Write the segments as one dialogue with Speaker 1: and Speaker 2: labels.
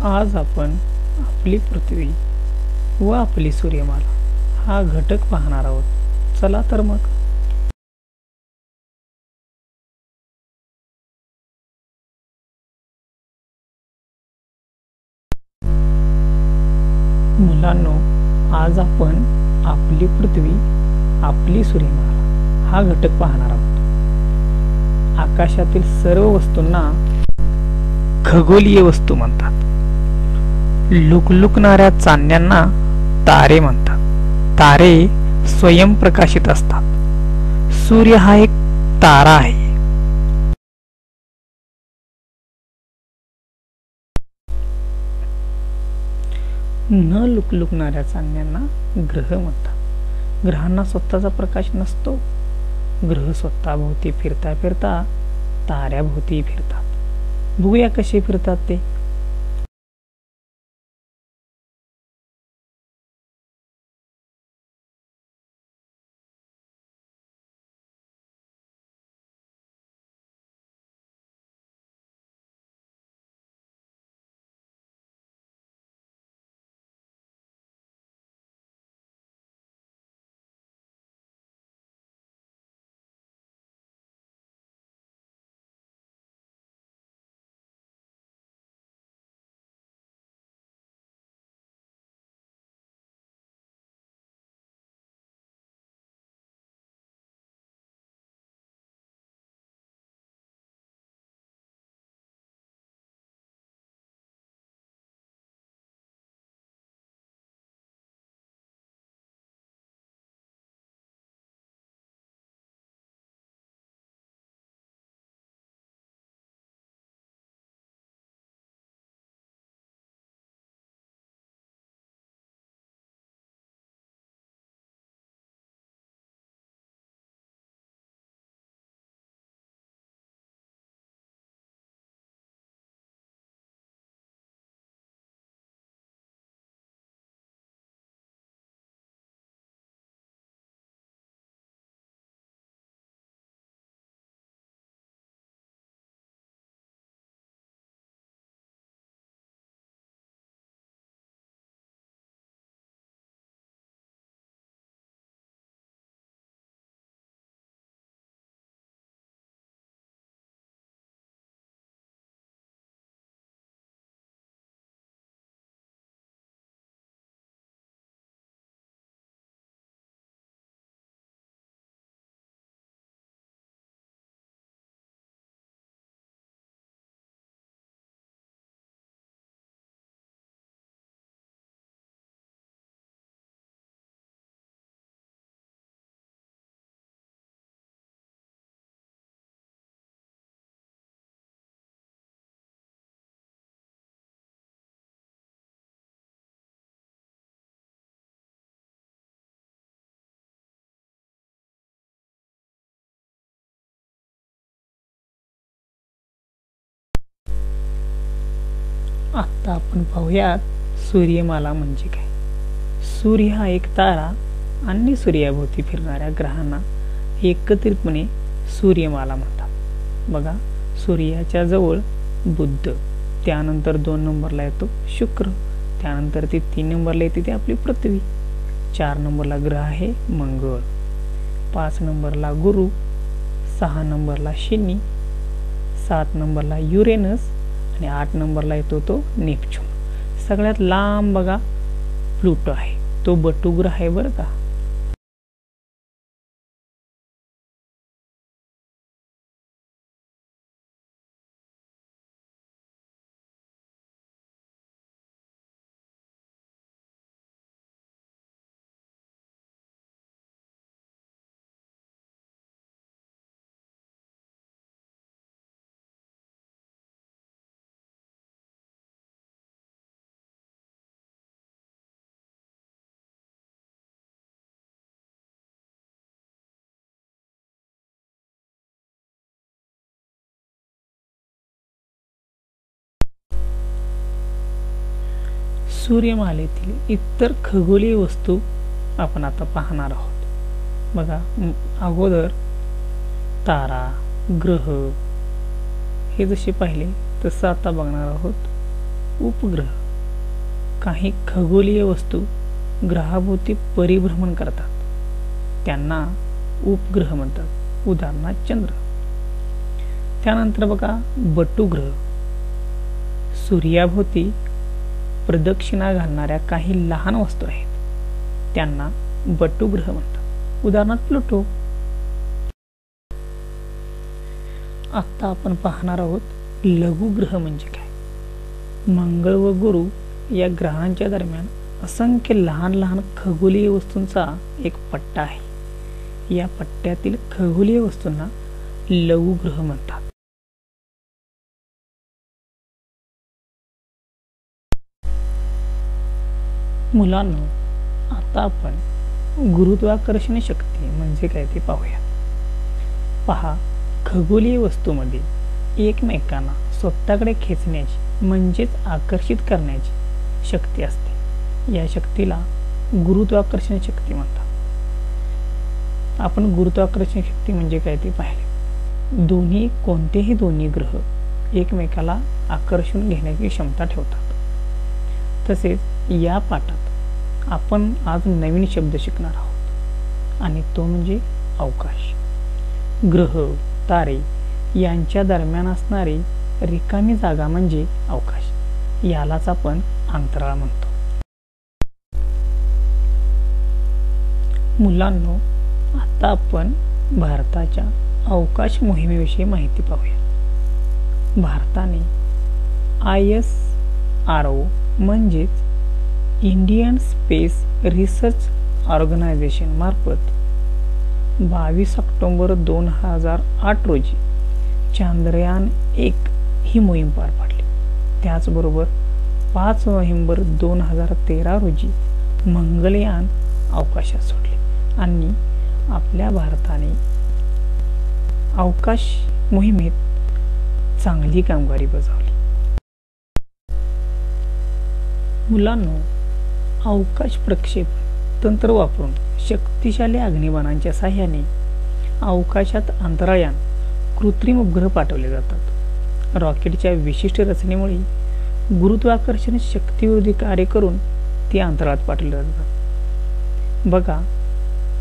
Speaker 1: आज आपण आपली पृथ्वी व आपली सूर्यमाला हा घटक पाहणार आहोत. चला तर मग. मुलांनो, आज आपण आपली पृथ्वी आपली सूर्यमाला हा घटक पाहणार आहोत. आकाशातील सर्व वस्तूंना खगोलीय वस्तू म्हणतात. लुकलुकणाऱ्या चांदण्यांना तारे म्हणतात. तारे स्वयंप्रकाशित असतात. सूर्य हा एक तारा आहे. न लुकलुकणाऱ्या चांदण्यांना ग्रह म्हणतात. ग्रहांना स्वतःचा प्रकाश नसतो. ग्रह स्वतःभोवती फिरता फिरता ताऱ्याभोवती फिरतात. बघूया कसे फिरतात ते. आता आपण पाहूयात सूर्यमाला म्हणजे काय. सूर्य हा एक तारा आणि सूर्याभोवती फिरणाऱ्या ग्रहांना एकत्रितपणे सूर्यमाला म्हणतात. बघा, सूर्याच्या जवळ बुध, त्यानंतर 2 नंबरला येतो शुक्र, त्यानंतर ती 3 नंबरला येते ती आपली पृथ्वी, 4 नंबरला ग्रह आहे मंगळ, 5 नंबरला गुरु, 6 नंबरला शनी, 7 नंबरला युरेनस आणि 8 नंबरला येतो तो नेपच्यून. सगळ्यात लांब बघा प्लुटो आहे, तो बटुग्रह आहे बरं का. सूर्यमालेतील इतर खगोलीय वस्तू आपण आता पाहणार आहोत. बघा, अगोदर तारा, ग्रह हे जसे पाहिले तसं आता बघणार आहोत उपग्रह काही खगोलीय वस्तू ग्रहाभोवती परिभ्रमण करतात, त्यांना उपग्रह म्हणतात, उदाहरणार्थ चंद्र. त्यानंतर बघा बटुग्रह, सूर्याभोवती प्रदक्षिणा घालणाऱ्या काही लहान वस्तू आहेत, त्यांना बटुग्रह म्हणतात, उदाहरणार्थ प्लुटो. आता आपण पाहणार आहोत लघुग्रह म्हणजे काय. मंगळ व गुरु या ग्रहांच्या दरम्यान असंख्य लहान लहान खगोलीय वस्तूंचा एक पट्टा आहे. या पट्ट्यातील खगोलीय वस्तूंना लघुग्रह म्हणतात. मुलांनो, आता आपण गुरुत्वाकर्षण शक्ती म्हणजे काय ते पाहूया. पहा, खगोलीय वस्तूमध्ये एकमेकांना स्वतःकडे खेचण्याची म्हणजेच आकर्षित करण्याची शक्ती असते. या शक्तीला गुरुत्वाकर्षण शक्ती म्हणतात. आपण गुरुत्वाकर्षण शक्ती म्हणजे काय ते पाहिले. कोणतेही दोन्ही ग्रह एकमेकाला आकर्षून घेण्याची क्षमता ठेवतात. तसेच या पाठात आपण आज नवीन शब्द शिकणार आहोत आणि तो म्हणजे अवकाश. ग्रह, तारे यांच्या दरम्यान असणारी रिकामी जागा म्हणजे अवकाश. यालाच आपण अंतराळ म्हणतो. मुलांनो, आता आपण भारताच्या अवकाश मोहिमेविषयी माहिती पाहूया. भारताने ISRO म्हणजेच इंडियन स्पेस रिसर्च ऑर्गनायझेशन मार्फत 22 ऑक्टोबर 2008 रोजी चांद्रयान-1 ही मोहीम पार पाडली. त्याचबरोबर 5 नोव्हेंबर 2013 रोजी मंगळयान अवकाशात सोडले आणि आपल्या भारताने अवकाश मोहिमेत चांगली कामगिरी बजावली. मुलांनो, अवकाश प्रक्षेपण तंत्र वापरून शक्तिशाली अग्निबाणांच्या साहाय्याने अवकाशात अंतराळयान कृत्रिम उपग्रह पाठवले जातात. रॉकेटच्या विशिष्ट रचनेमुळे गुरुत्वाकर्षण शक्तीविरोधी कार्य करून ते अंतराळात पाठवले जातात. बघा,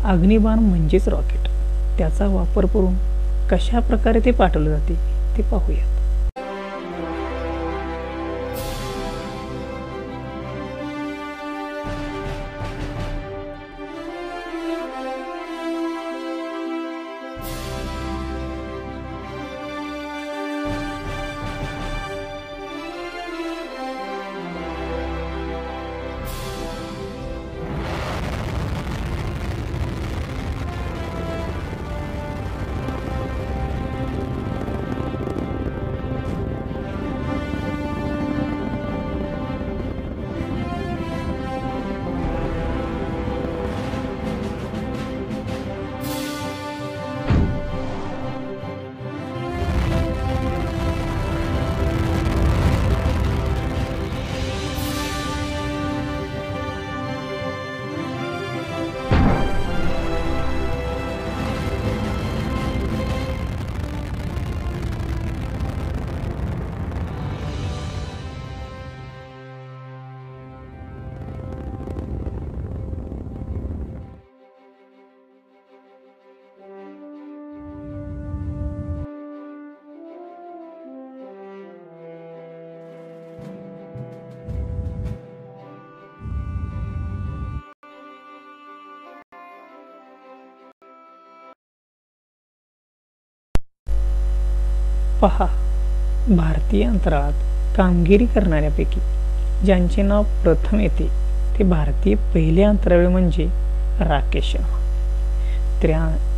Speaker 1: अग्निबाण म्हणजेच रॉकेट. त्याचा वापर करून कशा प्रकारे ते पाठवले जाते ते पाहूया. पहा, भारतीय अंतराळात कामगिरी करणाऱ्यापैकी ज्यांचे नाव प्रथम येते ते भारतीय पहिले अंतराळवीर म्हणजे राकेश शर्मा.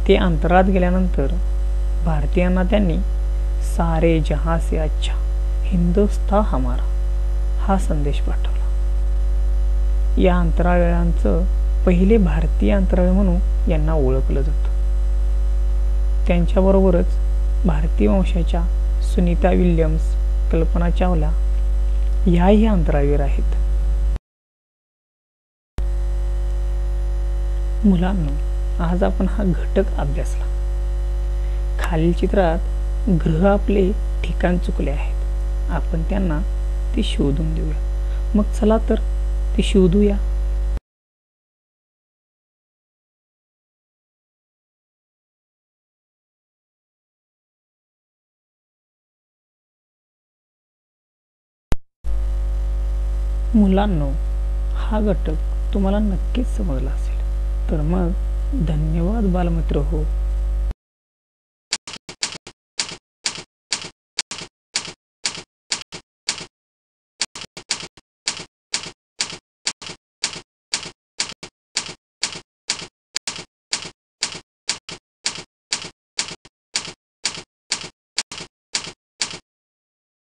Speaker 1: ते अंतराळात गेल्यानंतर भारतीयांना त्यांनी सारे जहां से अच्छा हिंदुस्तान हमारा हा संदेश पाठवला. या अंतराळवीरांचं पहिले भारतीय अंतराळवीर म्हणून यांना ओळखलं जातं. त्यांच्याबरोबरच भारतीय वंशाच्या सुनीता विल्यम्स, कल्पना चावला याही अंतराळवीर आहेत. मुलांनो, आज आपण हा घटक अभ्यासला. खालील चित्रात ग्रह आपले ठिकाण चुकले आहेत. आपण त्यांना ती शोधून देऊया. मग चला तर ती शोधूया. मुलांनो, हा घटक तुम्हाला नक्कीच समजला असेल. तर मग धन्यवाद बालमित्र हो.